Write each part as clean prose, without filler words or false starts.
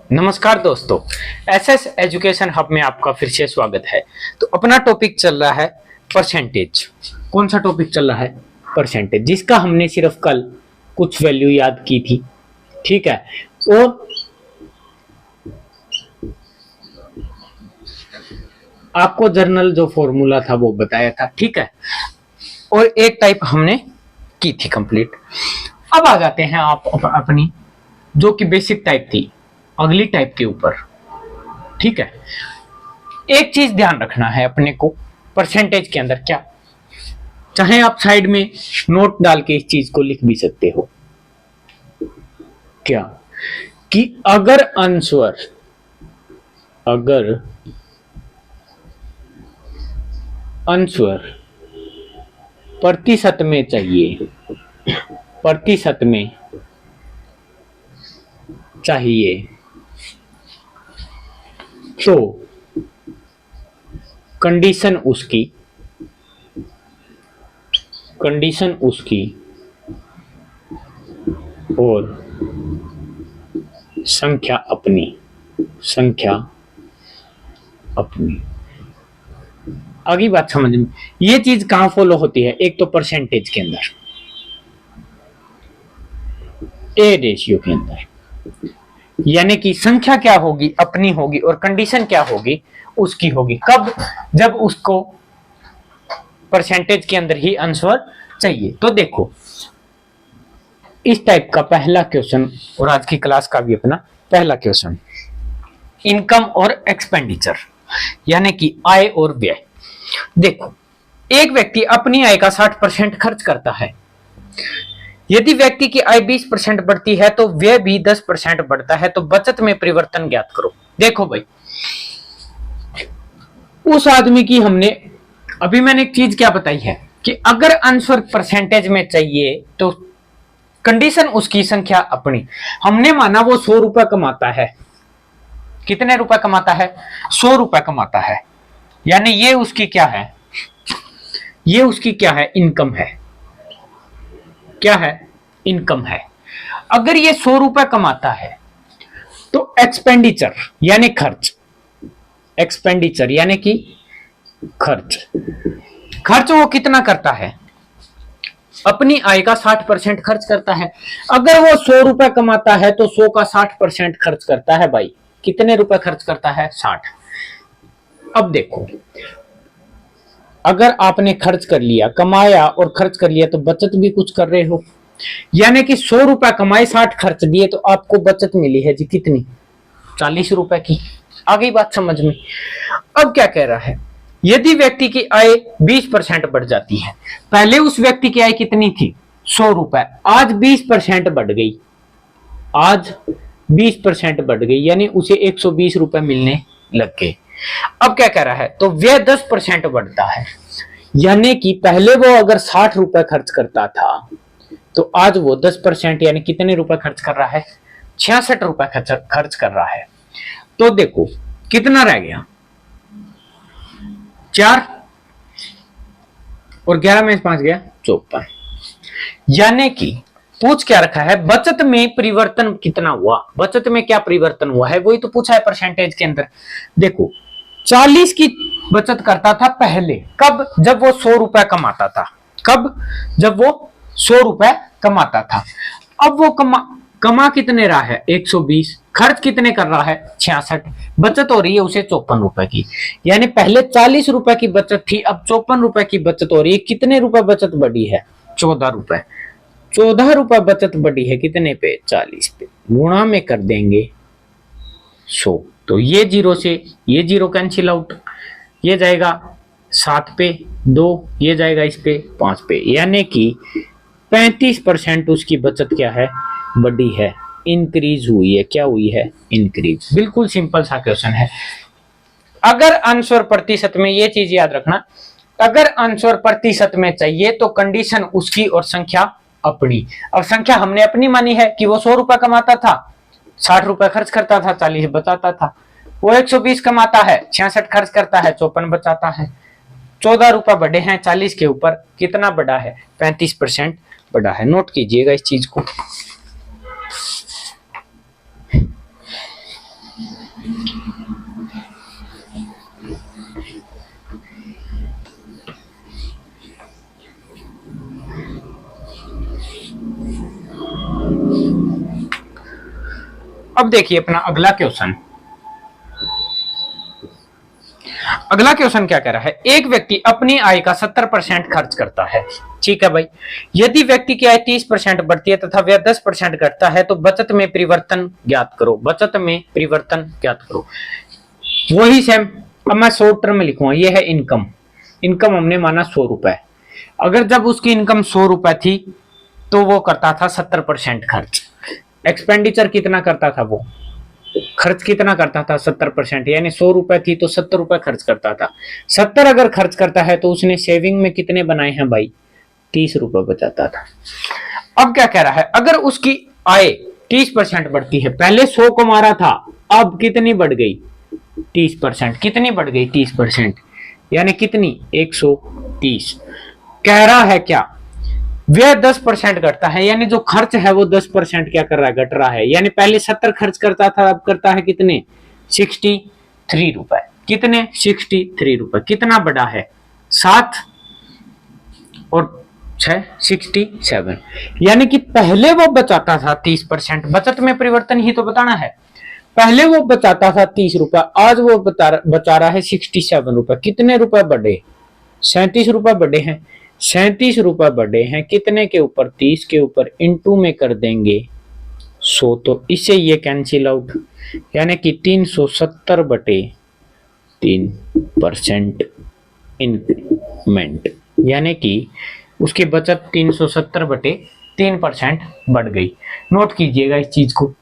नमस्कार दोस्तों, SS education hub में आपका फिर से स्वागत है। तो अपना टॉपिक चल रहा है परसेंटेज। कौन सा टॉपिक चल रहा है? परसेंटेज, जिसका हमने सिर्फ कल कुछ वैल्यू याद की थी। ठीक है, और आपको जर्नल जो फॉर्मूला था वो बताया था। ठीक है, और एक टाइप हमने की थी कंप्लीट। अब आ जाते हैं आप अपनी जो कि बेसिक टाइप थी अगली टाइप के ऊपर। ठीक है, एक चीज ध्यान रखना है अपने को परसेंटेज के अंदर। क्या चाहे आप साइड में नोट डाल के इस चीज को लिख भी सकते हो, क्या कि अगर आंसर प्रतिशत में चाहिए, तो कंडीशन उसकी और संख्या अपनी आगे बात समझ में। ये चीज कहां फॉलो होती है? एक तो परसेंटेज के अंदर, ए रेशियो के अंदर, यानी कि संख्या क्या होगी? अपनी होगी, और कंडीशन क्या होगी? उसकी होगी। कब? जब उसको परसेंटेज के अंदर ही आंसर चाहिए। तो देखो, इस टाइप का पहला क्वेश्चन, और आज की क्लास का भी अपना पहला क्वेश्चन, इनकम और एक्सपेंडिचर, यानी कि आय और व्यय। देखो, एक व्यक्ति अपनी आय का 60% खर्च करता है। यदि व्यक्ति की आय 20% बढ़ती है तो व्यय भी 10% बढ़ता है। तो बचत में परिवर्तन ज्ञात करो। देखो भाई, उस आदमी की हमने अभी मैंने एक चीज क्या बताई है कि अगर आंसर परसेंटेज में चाहिए तो कंडीशन उसकी, संख्या अपनी। हमने माना वो 100 रुपए कमाता है। कितने रुपए कमाता है? 100 रुपए कमाता है, यानी ये उसकी क्या है? ये उसकी क्या है? इनकम है। क्या है? इनकम है। अगर ये 100 रुपए कमाता है तो एक्सपेंडिचर यानी खर्च, यानी कि खर्च वो कितना करता है? अपनी आय का 60% खर्च करता है। अगर वो 100 रुपए कमाता है तो 100 का 60% खर्च करता है। भाई कितने रुपए खर्च करता है? 60। अब देखो, अगर आपने खर्च कर लिया, कमाया और खर्च कर लिया, तो बचत भी कुछ कर रहे हो। यानी कि 100 रुपए कमाए, 60 खर्च दिए, तो आपको बचत मिली है जी कितनी? 40 रुपए की। आ गई बात समझ में? अब क्या कह रहा है? यदि व्यक्ति की आय 20% बढ़ जाती है, पहले उस व्यक्ति की आय कितनी थी? 100 रुपए, आज 20% बढ़ गई। आज 20% बढ़ गई, यानी उसे 120 रुपए मिलने लग गए। अब क्या कह रहा है? तो व्यय 10% बढ़ता है, यानी कि पहले वो अगर 60 रुपए खर्च करता था तो आज वो 10% यानी कितने रुपए खर्च कर रहा है? 66 रुपए खर्च कर रहा है। तो देखो कितना रह गया? 4 और 11 में 5 गया 54। यानी कि पूछ क्या रखा है? बचत में परिवर्तन कितना हुआ? बचत में क्या परिवर्तन हुआ है, वही तो पूछा है परसेंटेज के अंदर। देखो, 40 की बचत करता था पहले। कब? जब वो 100 रुपए कमाता था। कब? जब वो 100 रुपए कमाता था। अब वो कमा कितने रहा है? 120। खर्च कितने कर रहा है? 66। बचत हो रही है उसे 54 रुपए की। यानी पहले 40 रुपए की बचत थी, अब 54 रुपए की बचत हो रही है। कितने रुपए बचत बढ़ी है? 14 रुपए। 14 रुपए बचत बढ़ी है। कितने पे? 40 पे। गुणा में कर देंगे 100, तो ये जीरो से ये जीरो कैंसिल आउट, ये जाएगा 7 पे 2, ये जाएगा इस पे 5 पे, यानी कि 35% उसकी बचत क्या है? बढ़ी है, इंक्रीज हुई है। क्या हुई है? इंक्रीज। बिल्कुल सिंपल सा क्वेश्चन है। अगर आंसर प्रतिशत में, ये चीज याद रखना, अगर आंसर प्रतिशत में चाहिए तो कंडीशन उसकी और संख्या अपनी। अब संख्या हमने अपनी मानी है कि वो 100 रुपए कमाता था, 60 रुपए खर्च करता था, 40 बचाता था। वो 120 कमाता है, 66 खर्च करता है, 54 बचाता है। 14 रुपए बढ़े हैं 40 के ऊपर। कितना बढ़ा है? 35% बढ़ा है। नोट कीजिएगा इस चीज को। अब देखिए अपना अगला क्वेश्चन। अगला क्वेश्चन क्या कह रहा है, एक व्यक्ति अपनी आय का 70% खर्च करता है। ठीक है भाई, यदि व्यक्ति की आय 30% बढ़ती है तथा व्यय 10% घटता है तो बचत में परिवर्तन ज्ञात करो। बचत में परिवर्तन ज्ञात करो। वही सेम, अब मैं शॉर्ट टर्म में लिखूंगा। ये है इनकम। इनकम हमने माना 100 रुपए। अगर जब उसकी इनकम 100 रुपए थी तो वो करता था 70% खर्च। एक्सपेंडिचर कितना करता था वो, खर्च कितना करता था 70%, यानी 100 रुपए थी तो 70 रुपए खर्च करता था। 70 अगर खर्च करता है तो उसने सेविंग में कितने बनाए हैं भाई, 30 रुपए बचाता था। अब क्या कह रहा है, अगर उसकी आय 30% बढ़ती है, पहले 100 कमा रहा था, अब कितनी बढ़ गई 30%। कितनी बढ़ गई 30%, यानी कितनी 130। कह रहा है क्या, व्यय 10% घटता है, यानी जो खर्च है वो 10% क्या कर रहा है, घट रहा है। यानी पहले 70 खर्च करता था, अब करता है कितने 63 रुपए। कितने 63 रुपए। कितना बढ़ा है 7 और 6 67। यानी कि पहले वो बचाता था 30%। बचत में परिवर्तन ही तो बताना है। पहले वो बचाता था 30 रुपए, आज वो बचा रहा है 67 रुपए। कितने रुपए बढ़े, 37 रुपए बढ़े हैं। 37 रुपए बढ़े हैं, कितने के ऊपर 30 के ऊपर, इंटू में कर देंगे 100, तो इससे ये कैंसिल आउट, यानी कि 370 बटे 3% इंक्रीमेंट, यानी कि उसकी बचत 370 बटे 3% बढ़ गई। नोट कीजिएगा इस चीज को।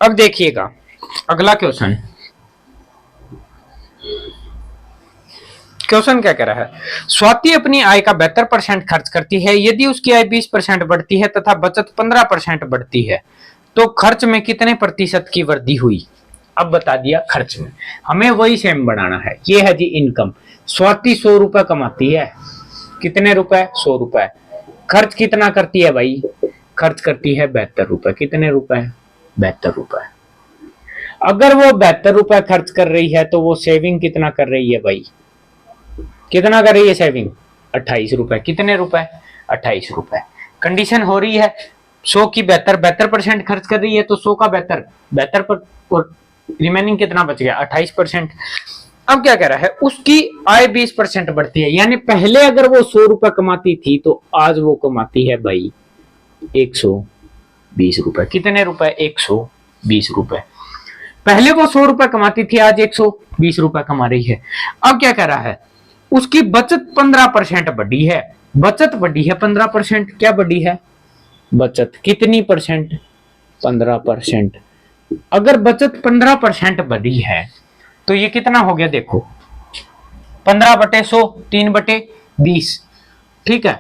अब देखिएगा अगला क्वेश्चन। क्वेश्चन क्या कह रहा है, स्वाति अपनी आय का 72% खर्च करती है। यदि उसकी आय 20% बढ़ती है तथा बचत 15% बढ़ती है तो खर्च में कितने प्रतिशत की वृद्धि हुई। अब बता दिया खर्च में, हमें वही सेम बनाना है। ये है जी इनकम। स्वाति 100 रुपए कमाती है, कितने रुपए 100 रुपए। खर्च कितना करती है भाई, खर्च करती है 72 रुपए। कितने रुपए 72 रुपए। अगर वो 72 रुपए खर्च कर रही है तो वो सेविंग कितना कर रही है भाई, कितना कर रही है सेविंग 28 रुपए। कितने रुपए 28 रुपए। कंडीशन हो रही है 100 की 72% खर्च कर रही है तो 100 का 72 पर, और रिमेनिंग कितना बच गया 28%। अब क्या कह रहा है, उसकी आय 20% बढ़ती है, यानी पहले अगर वो 100 रुपए कमाती थी तो आज वो कमाती है भाई 120 रुपए। कितने रुपए 120 रुपए। पहले वो 100 रुपए कमाती थी, आज 120 रुपए कमा रही है। अब क्या कह रहा है, उसकी बचत 15% बढ़ी है। बचत बढ़ी है 15%। क्या बढ़ी है बचत, कितनी परसेंट 15%। अगर बचत 15% बढ़ी है तो ये कितना हो गया, देखो 15 बटे 100, 3 बटे 20। ठीक है,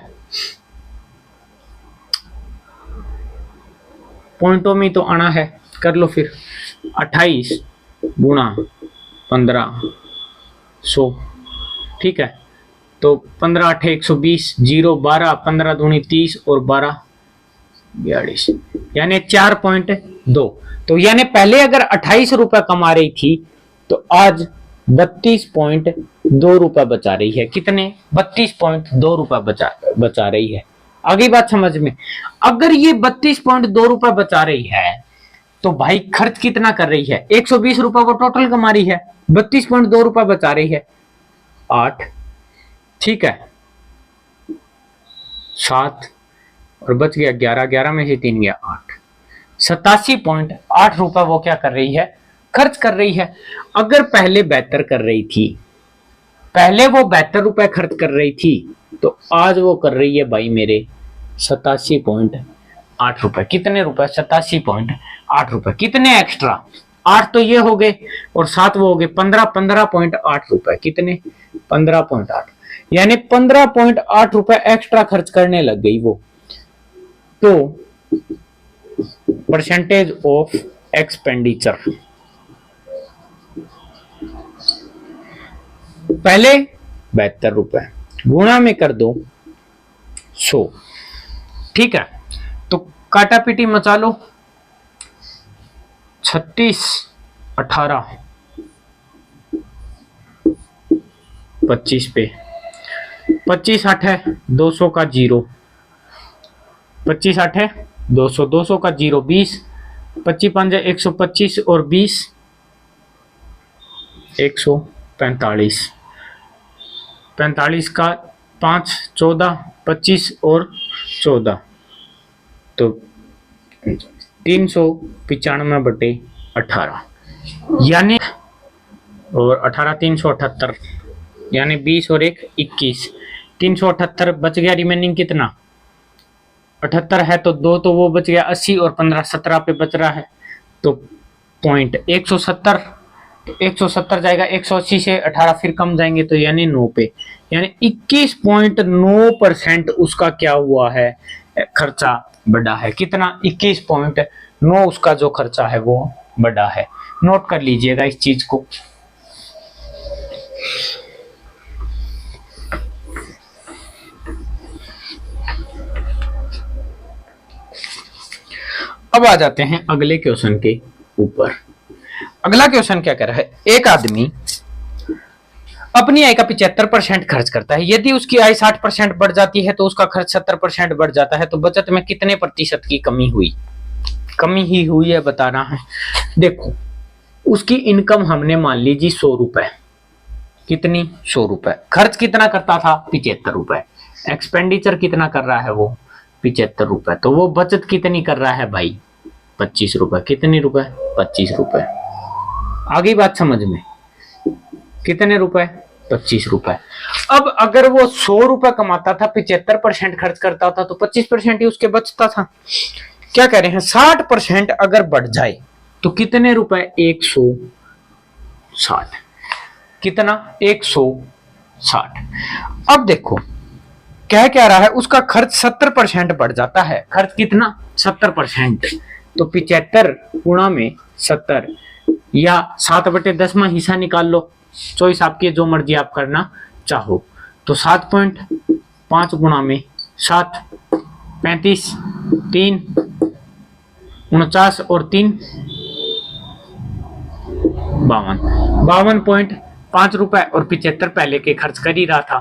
पॉइंटों में तो आना है, कर लो फिर। 28 गुणा 1500, ठीक है, तो 15 8 120, 0 12, 15 दूनी 30 और 12 42, यानी 4.2। तो यानी पहले अगर 28 रुपए कमा रही थी तो आज 32.2 रुपए बचा रही है। कितने 32.2 रुपए बचा रही है। आगे बात समझ में। अगर ये 32.2 रुपए बचा रही है तो भाई खर्च कितना कर रही है, 120 रुपए वो टोटल कमा रही है, 32.2 रुपए बचा रही है 8, ठीक है 7 और बच गया 11, 11 में से 3 गया 8, 87.8 रुपए वो क्या कर रही है, खर्च कर रही है। अगर पहले 72 कर रही थी, पहले वो 72 रुपए खर्च कर रही थी तो आज वो कर रही है भाई मेरे 87.8 रुपए। कितने रुपए 87.8 रुपए। कितने एक्स्ट्रा 8 तो ये हो गए और 7 वो हो गए 15.8 रुपए। कितने 15.8, यानी 15.8 रुपए एक्स्ट्रा खर्च करने लग गई वो। तो परसेंटेज ऑफ एक्सपेंडिचर पहले 72 रुपए, गुणा में कर दो 100। ठीक है, तो काटा पीटी मचा लो। 36, 18, 25 पे 25 8 है 200 का 0, 25 8 है 200, 200 का 0 20, 25 5 125 और 20 145, 45 का 5 14, 25 और 14 तो 395 बटे 18 यानी, और 18 378 यानी 20 और 1 21, 378 बच गया। रिमेनिंग कितना 78 है तो 2 तो वो बच गया 80 और 15 17 पे बच रहा है तो पॉइंट 170, 170 जाएगा 180 से 18 फिर कम जाएंगे तो यानी 9 पे, यानी 21.9% उसका क्या हुआ है, खर्चा बढ़ा है। कितना 21.9 उसका जो खर्चा है वो बढ़ा है। नोट कर लीजिएगा इस चीज को। अब आ जाते हैं अगले क्वेश्चन के ऊपर। अगला क्वेश्चन क्या कह रहा है, एक आदमी अपनी आय का 75% खर्च करता है, यदि उसकी आय 60% बढ़ जाती है तो उसका खर्च 70% बढ़ जाता है, तो बचत में कितने प्रतिशत की कमी हुई? कमी ही हुई है बताना है। देखो उसकी इनकम हमने मान लीजिए 100 रुपए, कितनी 100 रुपए, खर्च कितना करता था 75 रुपए, एक्सपेंडिचर कितना कर रहा है वो 75 रुपए, तो वो बचत कितनी कर रहा है भाई 25 रुपए। कितने रुपए 25 रुपए। आगे बात समझ में, कितने रुपए 25 रुपए। अब अगर वो 100 रुपए कमाता था, 75% खर्च करता था तो 25% ही उसके बचता था। क्या कह रहे हैं 60% अगर बढ़ जाए तो कितने रुपए 160, कितना 160। अब देखो क्या रहा है, उसका खर्च 70% बढ़ जाता है। खर्च कितना 70%, तो 75 गुणा में 70 या 7/10 हिस्सा निकाल लो, चॉइस आपकी, जो मर्जी आप करना चाहो। तो 7.5 गुणा में 7 35, 3 49 और 3 52, 52.5 रुपए और 75 पहले के खर्च कर ही रहा था,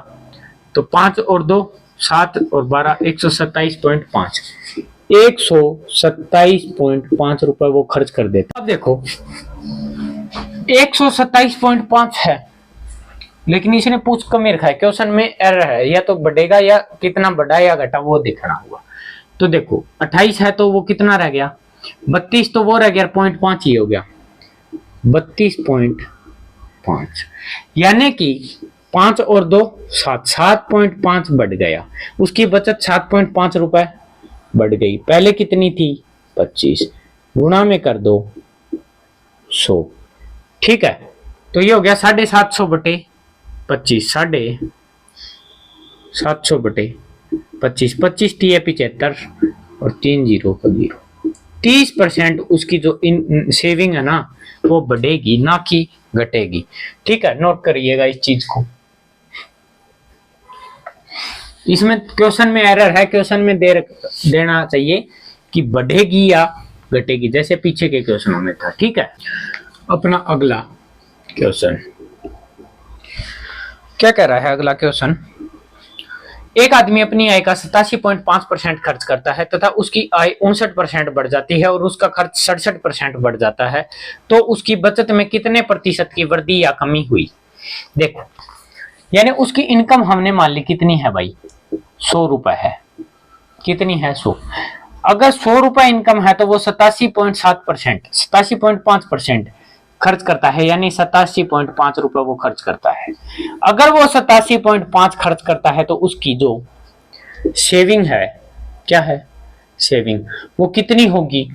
तो 5 और 2 7 और 12 127.5, 127.5 रुपए वो खर्च कर देता। अब देखो 127.5 है, लेकिन इसने पूछ कम रखा है, क्वेश्चन में एरर है, या तो बढ़ेगा या कितना बढ़ा या घटा वो देखना होगा। तो देखो 28 है तो वो कितना रह गया 32, तो वो रह गया 0.5 ही हो गया 32.5, यानी कि 5 और 2 7, 7.5 बढ़ गया। उसकी बचत 7.5 रुपए बढ़ गई। पहले कितनी थी 25, गुणा में कर दो 100। ठीक है, तो ये हो गया 750 बटे 25, 750 बटे 25, 25 टी 75 और 3 0 का 0। 30% उसकी जो सेविंग है ना वो बढ़ेगी, ना कि घटेगी। ठीक है, नोट करिएगा इस चीज को। इसमें क्वेश्चन में एरर है, क्वेश्चन में देना चाहिए कि बढ़ेगी या घटेगी, जैसे पीछे के क्वेश्चनों में था। ठीक है, अपना अगला क्वेश्चन क्या कह रहा है। अगला क्वेश्चन, एक आदमी अपनी आय का 87.5% खर्च करता है तथा उसकी आय 59% बढ़ जाती है और उसका खर्च 67% बढ़ जाता है, तो उसकी बचत में कितने प्रतिशत की वृद्धि या कमी हुई? देखो, यानी उसकी इनकम हमने मान ली कितनी है भाई 100 रुपए है, कितनी है 100। अगर 100 रुपए इनकम है तो वो 87.5% खर्च करता है, यानी 87.5 रुपए वो खर्च करता है। अगर वो 87.5 खर्च करता है तो उसकी जो सेविंग है, क्या है सेविंग, वो कितनी होगी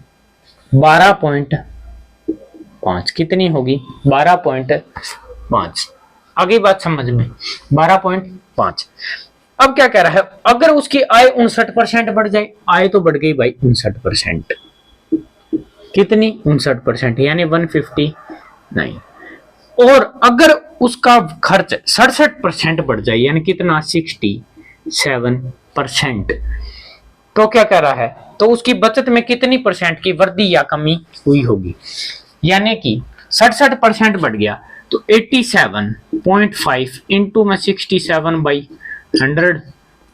12.5। कितनी होगी 12.5। आगे बात समझ में, 12.5। अब क्या कह रहा है, अगर उसकी आय 59% बढ़ जाए, आय तो बढ़ गई भाई 59%, कितनी 59% यानी 159। और अगर उसका खर्च 67% बढ़ जाए, यानी कितना 67%। तो क्या कह रहा है, तो उसकी बचत में कितनी परसेंट की वृद्धि या कमी हुई होगी, यानी कि 67% बढ़ गया तो 87.5 इंटू में 67/100,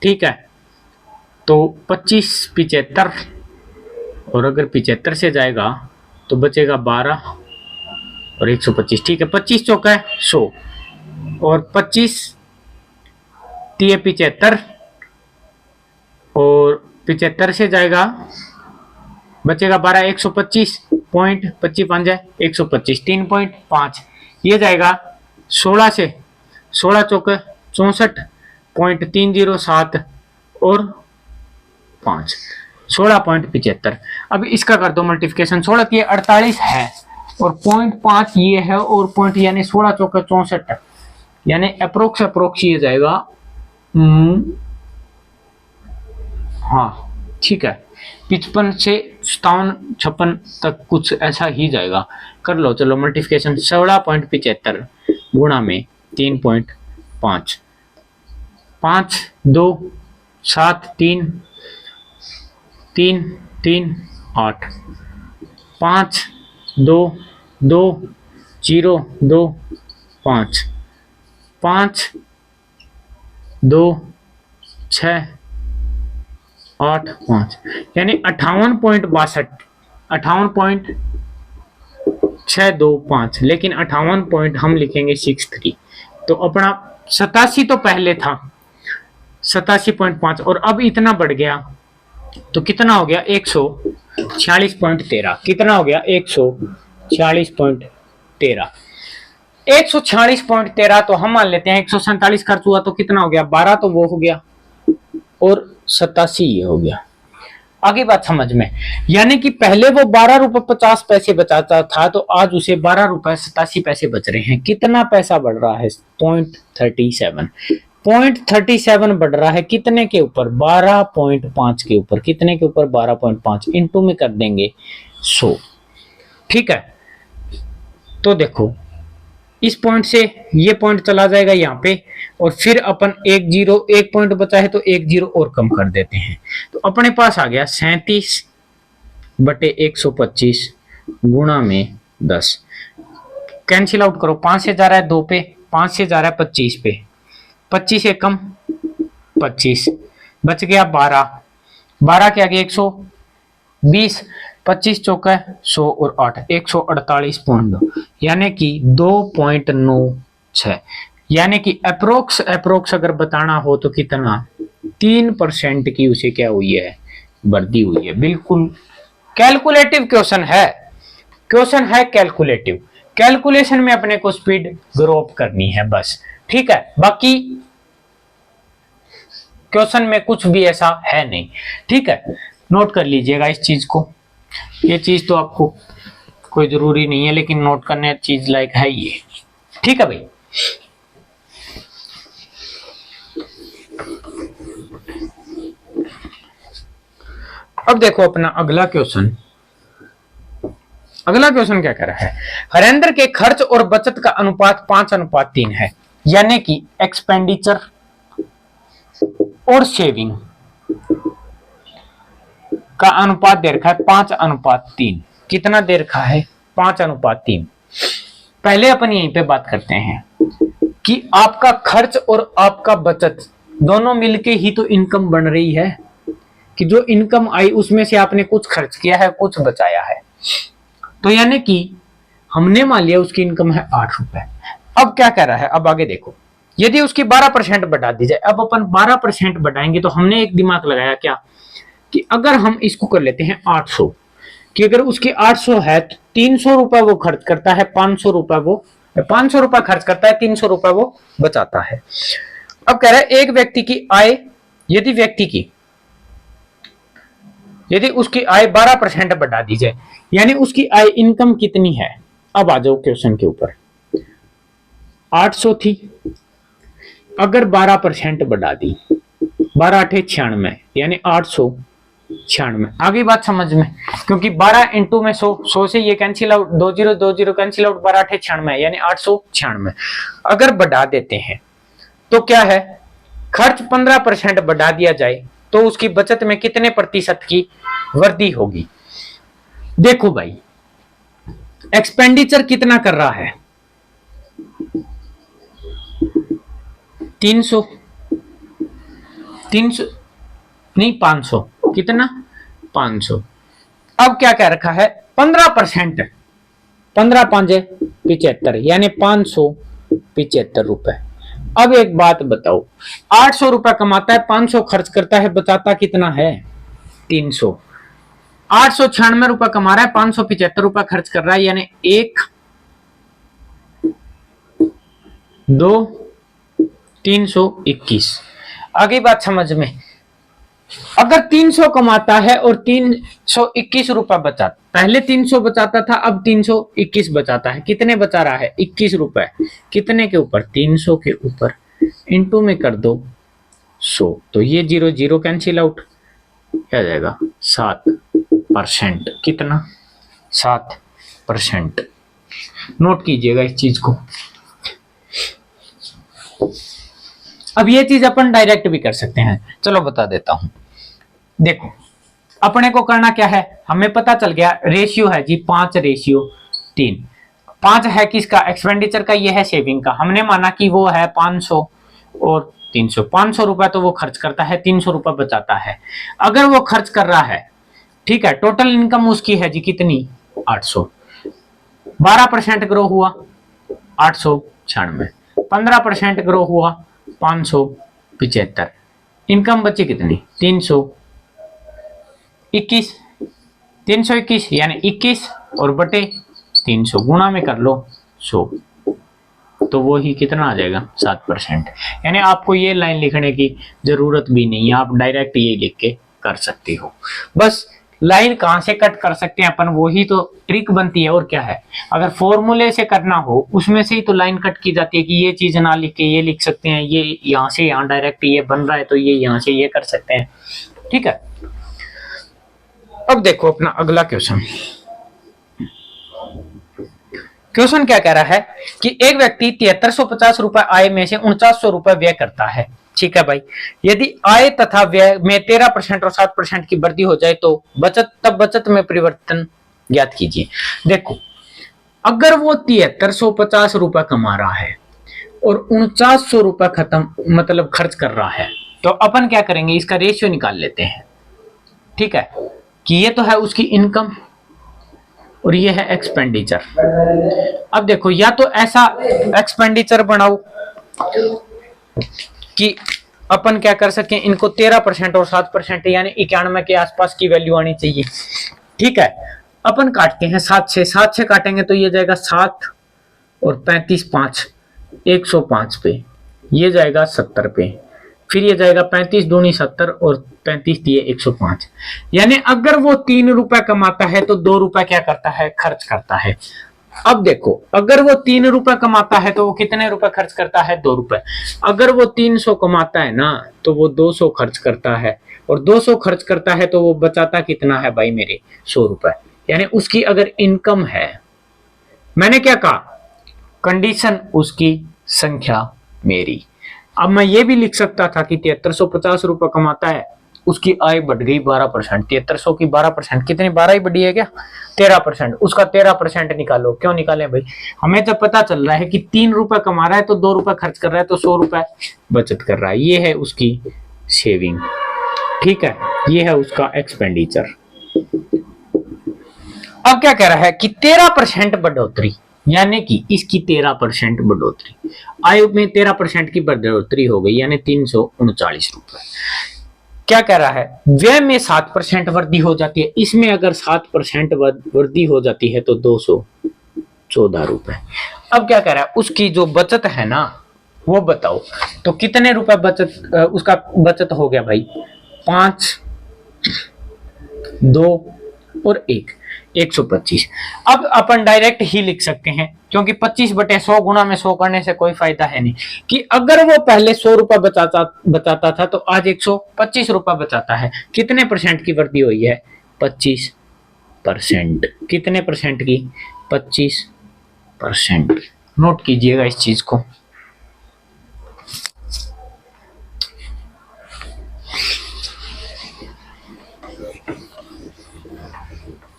ठीक है, तो 25 75, और अगर 75 से जाएगा तो बचेगा 12 और 125, ठीक है, 25 चौका है 100 और 25 तिये 75, और 75 से जाएगा बचेगा 12, 125.25 5 है 125, 3.5 ये जाएगा 16 से, 16 चौके 64.307 और 5, 16.75। अब इसका कर दो मल्टीप्लिकेशन, 16 ये 48 है और 0.5 ये है और पॉइंट यानी 16 चौके 64, यानी अप्रोक्स ये जाएगा हाँ ठीक है 55 से 57 56 तक कुछ ऐसा ही जाएगा। कर लो चलो मल्टीप्लिकेशन, 16.75 गुणा में 3.5, 5 2 7 3 3 3 8, 5 2 2 0 2 5 5 2 6 8 5, यानी 58.62 58.625, लेकिन 58 पॉइंट हम लिखेंगे 63, तो अपना 87 तो पहले था 87.5 और अब इतना बढ़ गया तो कितना हो गया 146.13, कितना हो गया 146.13, 146.13 तो हम मान लेते हैं 147 खर्च हुआ तो कितना हो गया 12, तो वो हो गया और 87 ये हो गया। आगे बात समझ में, यानी कि पहले वो 12 रुपए 50 पैसे बचाता था तो आज उसे 12 रुपए 87 पैसे बच रहे हैं। कितना पैसा बढ़ रहा है 0.37 बढ़ रहा है, कितने के ऊपर 12.5 के ऊपर, कितने के ऊपर 12.5 इंटू में कर देंगे 100, ठीक है। तो देखो इस पॉइंट से ये पॉइंट चला जाएगा यहाँ पे और फिर अपन एक पॉइंट बचा है तो 1 0 और कम कर देते हैं, तो अपने पास आ गया 37/125 गुणा में 10, कैंसिल आउट करो, 5 से जा रहा है 2 पे, 5 से जा रहा है 25 पे, 25 से कम 25 बच गया 12, 12 के आगे 120, 25 चौका 100 और 8 148.2, यानी कि 2.96, यानी कि अप्रोक्स अगर बताना हो तो कितना 3% की उसे क्या हुई है वृद्धि हुई है। बिल्कुल कैलकुलेटिव क्वेश्चन है, कैलकुलेटिव, कैलकुलेशन में अपने को स्पीड ग्रो अप करनी है बस, ठीक है, बाकी क्वेश्चन में कुछ भी ऐसा है नहीं, ठीक है। नोट कर लीजिएगा इस चीज को, ये चीज तो आपको कोई जरूरी नहीं है लेकिन नोट करने चीज लायक है ये, ठीक है भाई। अब देखो अपना अगला क्वेश्चन क्या कह रहा है, हरेंद्र के खर्च और बचत का अनुपात 5:3 है, यानी कि एक्सपेंडिचर और सेविंग का अनुपात दे रखा है 5:3, कितना दे रखा है 5:3। पहले अपन यहीं पे बात करते हैं कि आपका खर्च और आपका बचत दोनों मिलके ही तो इनकम बन रही है, कि जो इनकम आई उसमें से आपने कुछ खर्च किया है कुछ बचाया है, तो यानी कि हमने मान लिया उसकी इनकम है 8 रुपए। अब क्या कह रहा है, अब आगे देखो, यदि उसकी 12% बढ़ा दी जाए, अब अपन 12% बढ़ाएंगे तो हमने एक दिमाग लगाया क्या कि अगर हम इसको कर लेते हैं 800, कि अगर उसकी 800 है तो 300 रुपए वो खर्च करता है, 500 रुपए खर्च करता है, 300 रुपए वो बचाता है। अब कह रहा है एक व्यक्ति की आय, यदि उसकी आय 12% बढ़ा दी जाए, यानी उसकी आय इनकम कितनी है। अब आ जाओ क्वेश्चन के ऊपर, 800 थी, अगर 12% बढ़ा दी, 12 8 96, यानी 800 96। आगे बात समझ में, क्योंकि 12 इंटू में 100, 100 से ये कैंसिल आउट, 20 20 कैंसिल आउट, 12 8 96 यानी 896। अगर बढ़ा देते हैं तो क्या है, खर्च 15% बढ़ा दिया जाए तो उसकी बचत में कितने प्रतिशत की वृद्धि होगी। देखो भाई, एक्सपेंडिचर कितना कर रहा है, 300 नहीं 500, कितना 500। अब क्या कह रखा है, 15%, 15 5 75 यानी 575 रुपए। अब एक बात बताओ, 800 रुपए कमाता है, 500 खर्च करता है, बचाता कितना है 300। 896 रुपए कमा रहा है, 575 रुपए खर्च कर रहा है, यानी 1 2 321। आगे बात समझ में, अगर 300 कमाता है और 321 रुपए बचाता, पहले 300 बचाता था, अब 321 बचाता है, कितने बचा रहा है 21 रुपए, कितने के ऊपर 300 के ऊपर, इनटू में कर दो 100, तो ये 0 0 कैंसिल आउट, क्या जाएगा 7%, कितना 7%। नोट कीजिएगा इस चीज को। अब ये चीज अपन डायरेक्ट भी कर सकते हैं, चलो बता देता हूं। देखो, अपने को करना क्या है, हमें पता चल गया रेशियो है जी 5:3। 5 है किसका, एक्सपेंडिचर का, ये है सेविंग का। हमने माना कि वो है 500 और 300, 500 रुपए तो वो खर्च करता है, 300 रुपए बचाता है। अगर वो खर्च कर रहा है, ठीक है, टोटल इनकम उसकी है जी कितनी 800, 12% ग्रो हुआ 896, 15% ग्रो हुआ 575, इनकम बची कितनी 321 यानी 21 और बटे 300 गुणा में कर लो 100, तो वो ही कितना आ जाएगा 7%। यानी आपको ये लाइन लिखने की जरूरत भी नहीं है, आप डायरेक्ट ये लिख के कर सकते हो। बस लाइन कहां से कट कर सकते हैं अपन, वो ही तो ट्रिक बनती है, और क्या है। अगर फॉर्मूले से करना हो उसमें से ही तो लाइन कट की जाती है कि ये चीज ना लिख के ये लिख सकते हैं, ये यहां से यहां डायरेक्ट ये बन रहा है तो ये यहां से ये कर सकते हैं, ठीक है। अब देखो अपना अगला क्वेश्चन। क्वेश्चन क्या कह रहा है कि एक व्यक्ति 7350 रुपए आय में से 4900 रुपए व्यय करता है, ठीक है भाई। यदि आय तथा व्यय में 13% और 7% की वृद्धि हो जाए तो बचत में परिवर्तन ज्ञात कीजिए। देखो, अगर वो 7350 रुपए कमा रहा है और 4900 रुपए मतलब खर्च कर रहा है, तो अपन क्या करेंगे, इसका रेशियो निकाल लेते हैं, ठीक है, कि ये तो है उसकी इनकम और ये है एक्सपेंडिचर। अब देखो, या तो ऐसा एक्सपेंडिचर बनाओ कि अपन क्या कर सकें, इनको 13% और 7% यानी 91 के आसपास की वैल्यू आनी चाहिए, ठीक है। अपन काटते हैं 7 से काटेंगे तो ये जाएगा 7 और 35 5 105 पे, ये जाएगा 70 पे, फिर ये जाएगा 35 दूनी 70 और 35 दिए 105। यानी अगर वो 3 रुपए कमाता है तो 2 रुपए क्या करता है, खर्च करता है। अब देखो, अगर वो 3 रुपए कमाता है तो वो कितने रुपए खर्च करता है, 2 रुपए। अगर वो 300 कमाता है ना तो वो 200 खर्च करता है, और 200 खर्च करता है तो वो बचाता कितना है भाई मेरे 100 रुपए। यानी उसकी अगर इनकम है, मैंने क्या कहा, कंडीशन उसकी, संख्या मेरी। अब मैं ये भी लिख सकता था कि 7350 रुपए कमाता है, उसकी आय बढ़ गई 12%, 7300 की 12%, कितनी 12 ही बढ़ी है क्या, 13%, उसका 13% निकालो। क्यों निकालें भाई, हमें जब पता चल रहा है कि 3 रुपए कमा रहा है तो 2 रुपए खर्च कर रहा है तो 100 रुपए बचत कर रहा है, ये है उसकी सेविंग, ठीक है, ये है उसका एक्सपेंडिचर। अब क्या कह रहा है कि 13% बढ़ोतरी, यानी कि इसकी 13% बढ़ोतरी, आय में 13% की बढ़ोतरी हो गई, यानी 339 रुपए। क्या कह रहा है, व्यय में 7% वृद्धि हो जाती है, इसमें अगर 7% वृद्धि हो जाती है तो 214 रुपए। अब क्या कह रहा है, उसकी जो बचत है ना वो बताओ, तो कितने रुपए बचत उसका बचत हो गया भाई, 5 2 और 1 125। अब अपन डायरेक्ट ही लिख सकते हैं क्योंकि 25/100 गुना में 100 करने से कोई फायदा है नहीं। कि अगर वो पहले 100 रुपए बचाता था तो आज 125 रुपए बचाता है। कितने परसेंट की वृद्धि हुई है? 25%। कितने परसेंट की? 25%। नोट कीजिएगा इस चीज को।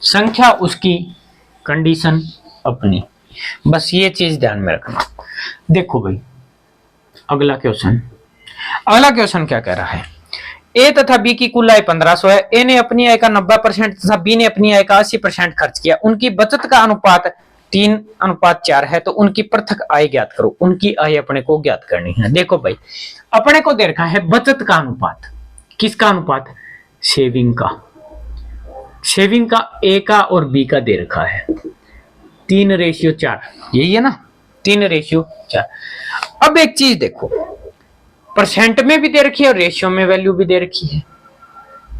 संख्या उसकी, कंडीशन अपनी, बस ये चीज ध्यान में रखना। देखो भाई अगला क्वेश्चन क्या कह रहा है? ए तथा बी की कुल आय 1500 है। ए ने अपनी आय का 90% तथा बी ने अपनी आय का 80% खर्च किया। उनकी बचत का अनुपात 3:4 है। तो उनकी पृथक आय ज्ञात करो। उनकी आय अपने को ज्ञात करनी है। देखो भाई अपने को दे रखा है बचत का अनुपात। किसका अनुपात? सेविंग का। सेविंग का ए का और बी का दे रखा है 3:4। यही है ना, 3:4। अब एक चीज देखो, परसेंट में भी दे रखी है और रेशियो में वैल्यू भी दे रखी है।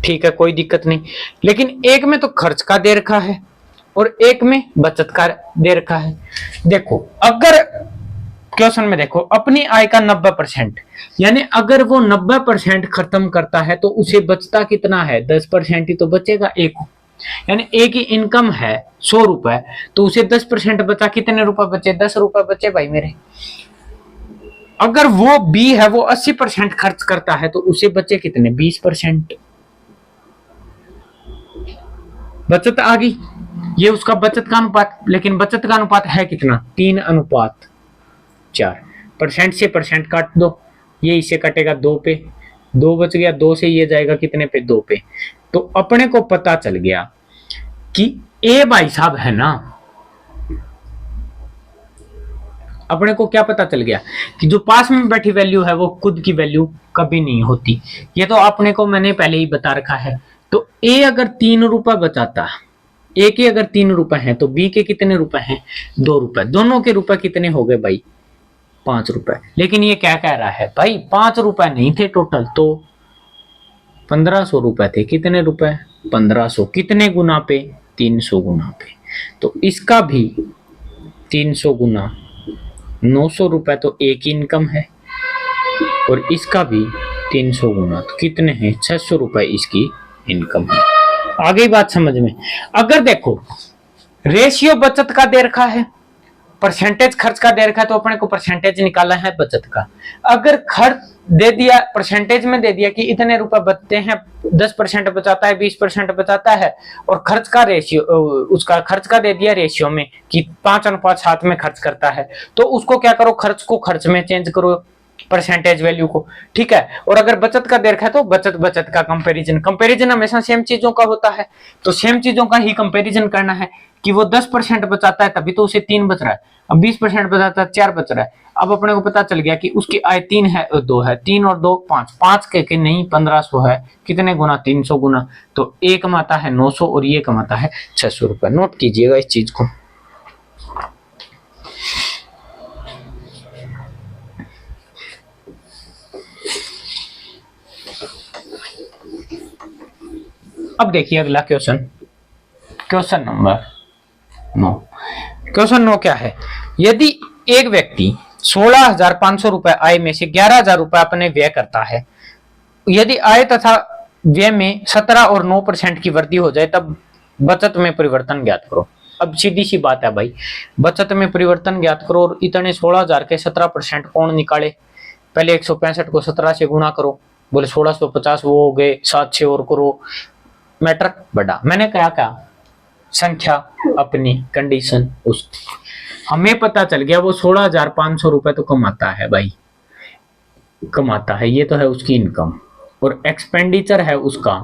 ठीक है, कोई दिक्कत नहीं। लेकिन एक में तो खर्च का दे रखा है और एक में बचत का दे रखा है। देखो अगर क्वेश्चन में देखो अपनी आय का 90%, यानी अगर वो 90% खत्म करता है तो उसे बचता कितना है? 10% ही तो बचेगा एक को। यानी एक की इनकम है 100 रुपए तो उसे 10% बचा। कितने रुपए बचे? 10 रुपए बचे भाई मेरे। अगर वो बी है वो 80% खर्च करता है तो उसे बचे कितने? 20%। बचत आ गई, ये उसका बचत का अनुपात। लेकिन बचत का अनुपात है कितना? 3:4। परसेंट से परसेंट काट दो, ये इससे कटेगा 2 पे, 2 बच गया। 2 से ये जाएगा कितने पे? 2 पे। तो अपने को पता चल गया कि ए भाई साहब है ना, अपने को क्या पता चल गया कि जो पास में बैठी वैल्यू है वो खुद की वैल्यू कभी नहीं होती। ये तो अपने को मैंने पहले ही बता रखा है। तो ए अगर 3 रुपए बचाता, ए के अगर 3 रुपए हैं तो बी के कितने रुपए हैं? 2 रुपए। दोनों के रुपए कितने हो गए भाई? 5 रुपए। लेकिन ये क्या कह रहा है भाई? 5 रुपए नहीं थे टोटल, तो 1500 रुपए थे। कितने रुपए? 1500। कितने गुना पे? 300 गुना पे। तो इसका भी 300 गुना 900 रुपए तो एक इनकम है और इसका भी 300 गुना तो कितने हैं? 600 रुपए इसकी इनकम है। आगे बात समझ में। अगर देखो रेशियो बचत का दे रखा है, परसेंटेज खर्च का दे रखा है, तो अपने को परसेंटेज निकाला है बचत का। अगर खर्च दे दिया, परसेंटेज में दे दिया कि इतने रुपए बचते हैं, 10% बचाता है, 20% बचाता है, और खर्च का रेशियो, उसका खर्च का दे दिया रेशियो में कि 5:7 में खर्च करता है, तो उसको क्या करो? खर्च को खर्च में चेंज करो, परसेंटेज वैल्यू को। ठीक है। और अगर बचत का दे रखा है तो बचत का कंपैरिजन हमेशा सेम चीजों का होता है। तो सेम चीजों का ही कंपैरिजन करना है कि वो 10% बचाता है तभी तो उसे 3 बच रहा है, अब 20% बचाता है 4 बच रहा है। अब अपने को पता चल गया कि उसकी आय 3 है, 2 है, 3 और 2 5, 5 के नहीं 1500 है। कितने गुना? 300 गुना। तो ये कमाता है 900 और ये कमाता है 600 रुपए। नोट कीजिएगा इस चीज को। अब देखिए अगला क्वेश्चन नंबर 9। क्वेश्चन 9 क्या है? यदि एक व्यक्ति 16,500 रुपए आय में से 11,000 रुपए अपने व्यय करता है, यदि आय तथा व्यय में 17 और 9% की वृद्धि हो जाए तब बचत में परिवर्तन ज्ञात करो। अब सीधी सी बात है भाई, बचत में परिवर्तन ज्ञात करो। और इतने 16,000 के 17% कौन निकाले? पहले 165 को 17 से गुणा करो, बोले 1650 वो हो गए, 7 से और करो, मैटर बड़ा। मैंने क्या संख्या अपनी, कंडीशन उसकी। हमें पता चल गया वो 16,500 रुपए तो कमाता है भाई, कमाता है, ये तो है उसकी इनकम। और एक्सपेंडिचर है उसका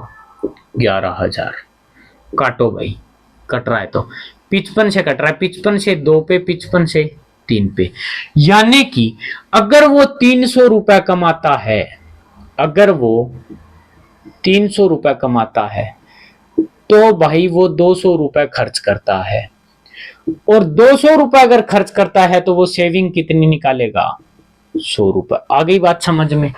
11,000। काटो भाई, कट रहा है तो 55 से कट रहा है, 55 से 2 पे, 55 से 3 पे। यानी कि अगर वो 300 रुपए कमाता है, अगर वो 300 रुपए कमाता है तो भाई वो 200 रुपए खर्च करता है। और 200 रुपए अगर खर्च करता है तो वो सेविंग कितनी निकालेगा? 100 रुपए। आ गई बात समझ में?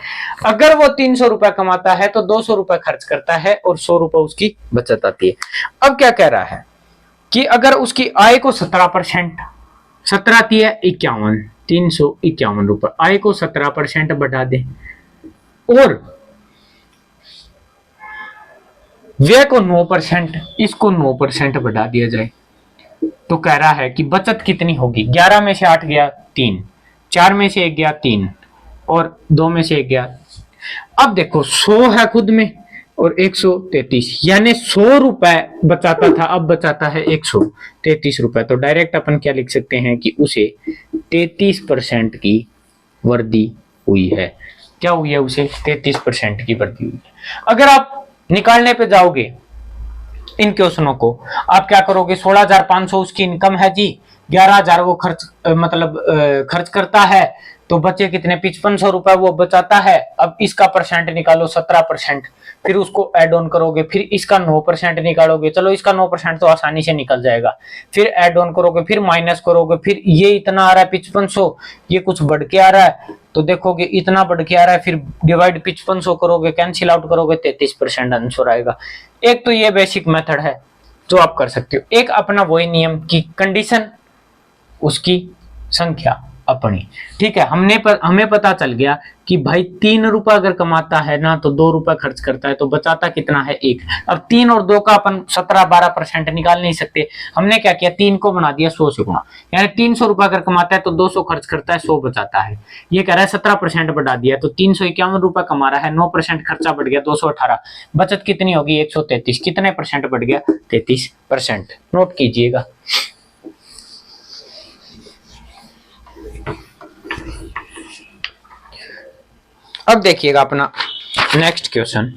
अगर वो 300 रुपए कमाता है तो 200 रुपए खर्च करता है और 100 रुपए उसकी बचत आती है। अब क्या कह रहा है कि अगर उसकी आय को 17%, 17 है 51, 351 रुपए। आय को 17% बढ़ा दें और व्यय को 9%, इसको 9% बढ़ा दिया जाए तो कह रहा है कि बचत कितनी होगी। 11 में से 8 गया 3, 4 में से 1 गया 3 और 2 में से 1 गया। अब देखो 100 है खुद में और 133, यानी 100 रुपए बचाता था, अब बचाता है 133 रुपए। तो डायरेक्ट अपन क्या लिख सकते हैं कि उसे 33% की वृद्धि हुई है। क्या हुई है? उसे 33% की वृद्धि हुई है। अगर आप निकालने पे जाओगे इन क्वेश्चनों को, आप क्या करोगे? 16,500 उसकी इनकम है जी, 11,000 वो खर्च खर्च करता है, तो बचे कितने? 5500 रुपए वो बचाता है। अब इसका परसेंट निकालो 17%, फिर उसको ऐड ऑन करोगे, फिर इसका 9% निकालोगे। चलो इसका 9% तो आसानी से निकल जाएगा, फिर ऐड ऑन करोगे, फिर माइनस करोगे, फिर ये इतना आ रहा है 5500, ये कुछ बढ़ के आ रहा है तो देखोगे इतना बढ़ के आ रहा है, फिर डिवाइड 5500 करोगे, कैंसिल आउट करोगे, 33% आंसर आएगा। एक तो ये बेसिक मेथड है जो आप कर सकते हो। एक अपना वही नियम की कंडीशन, उसकी संख्या अपनी, ठीक है। हमें पता चल गया कि भाई 3 रुपए अगर कमाता है ना तो 2 रुपए खर्च करता है, तो बचाता कितना है? 1। अब 3 और 2 का अपन 17-12% निकाल नहीं सकते। हमने क्या किया? 3 को बना दिया 100 से गुणा, यानी 300 रुपए अगर कमाता है तो 200 खर्च करता है, 100 बचाता है। ये कह रहा है 17% बढ़ा दिया तो 351 रुपए कमा रहा है, 9% खर्चा बढ़ गया 218, बचत कितनी होगी? 133। कितने परसेंट बढ़ गया? 33%। नोट कीजिएगा। अब देखिएगा अपना नेक्स्ट क्वेश्चन।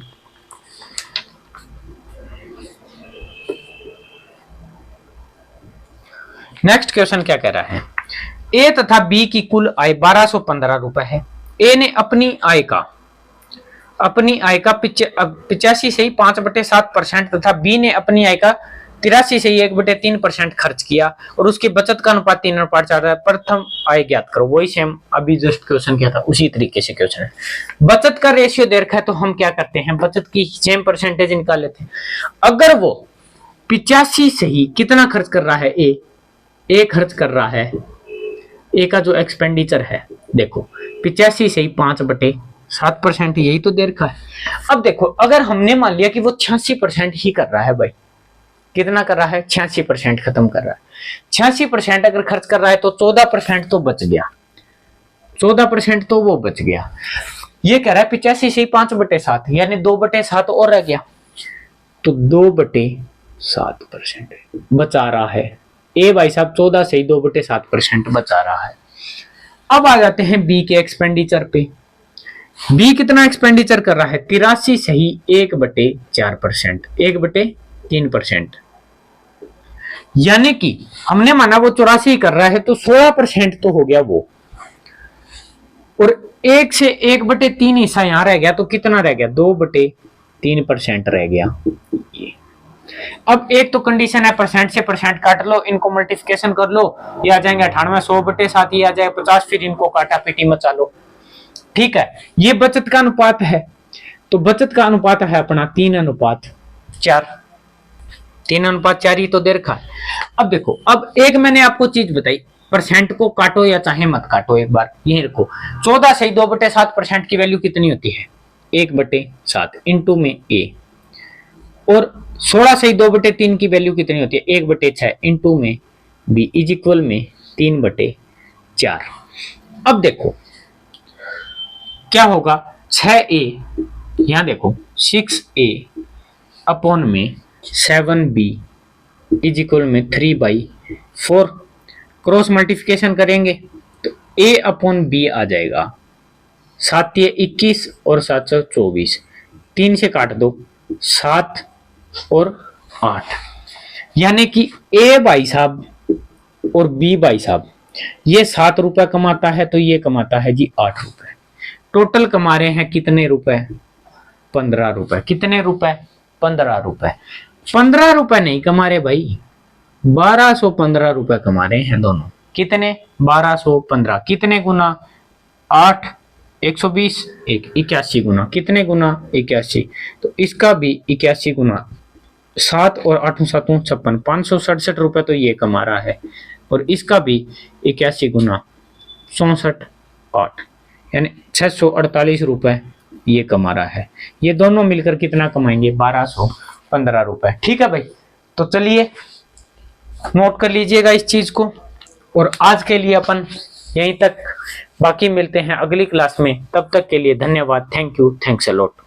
नेक्स्ट क्वेश्चन क्या कह रहा है? ए तथा बी की कुल आय 1215 रुपए है। ए ने अपनी आय का 85 से 5/7% तथा बी ने अपनी आय का 83 से 1/3% खर्च किया और उसकी बचत का अनुपात 3:4 है। प्रथम आय ज्ञात करो। वही सेम अभी जस्ट क्वेश्चन किया था, उसी तरीके से क्वेश्चन है। बचत का रेशियो दे रखा है तो हम क्या करते हैं? बचत की सेम परसेंटेज निकाल लेते हैं। अगर वो 85 से ही कितना खर्च कर रहा है? ए खर्च कर रहा है, ए का जो एक्सपेंडिचर है देखो 85 से ही 5/7%, यही तो दे रखा है। अब देखो अगर हमने मान लिया कि वो 86% ही कर रहा है, भाई कितना कर रहा है? 86% खत्म कर रहा है। 86% अगर खर्च कर रहा है तो 14% तो बच गया, 14% तो वो बच गया। ये कह रहा है 85 से 5/7 यानी 2/7 और रह गया, तो 2/7% बचा रहा है। ए भाई साहब 14 से 2/7% बचा रहा है। अब आ जाते हैं बी के एक्सपेंडिचर पे। बी कितना एक्सपेंडिचर कर रहा है? 83 से ही 1/4%, 1/3%, यानी कि हमने माना वो 84 कर रहा है तो 16% तो हो गया वो, और 1 से 1/3 हिस्सा यहां रह गया तो कितना रह गया? 2/3% रह गया। ये अब एक तो कंडीशन है परसेंट से परसेंट काट लो, इनको मल्टीप्लिकेशन कर लो, ये आ जाएंगे 98, 100/7 ये आ जाएगा 50, फिर इनको काटा पीटी मचा लो, ठीक है। ये बचत का अनुपात है, तो बचत का अनुपात है अपना 3:4, 3:4 ही तो दे रखा है। अब देखो, अब एक मैंने आपको चीज बताई, परसेंट को काटो या चाहे मत काटो, एक बार ये रखो 14 से 2/7% की वैल्यू कितनी होती है? 1/7 इंटू में ए, और 16 से 2/3 की वैल्यू कितनी होती है? 1/6 इंटू में बी इज इक्वल में 3/4। अब देखो क्या होगा? 6a, यहां देखो 6a अपॉन में 7b इज इक्वल में 3/4। क्रॉस मल्टीप्लिकेशन करेंगे तो a अपॉन b आ जाएगा 7 ये 21 और 7 24, 3 से काट दो 7 और 8, यानी कि a भाई साहब और b भाई साहब ये 7 रुपए कमाता है तो ये कमाता है जी 8 रुपए। टोटल कमा रहे हैं कितने रुपए? 15 रुपए। कितने रुपए? 15 रुपए। 15 रुपए नहीं कमा रहे भाई, 1215 रुपए कमा रहे हैं दोनों। कितने? 1215। कितने गुना? 8, 120, 81 गुना। कितने गुना? 81। तो इसका भी 81 गुना 7 और 8 7 56, 567 रुपए तो ये कमा रहा है, और इसका भी 81 गुना 64.8 यानी 648 रुपए ये कमा रहा है। ये दोनों मिलकर कितना कमाएंगे? 1215 रुपए। ठीक है भाई, तो चलिए नोट कर लीजिएगा इस चीज को। और आज के लिए अपन यहीं तक, बाकी मिलते हैं अगली क्लास में। तब तक के लिए धन्यवाद। Thank you, thanks a lot.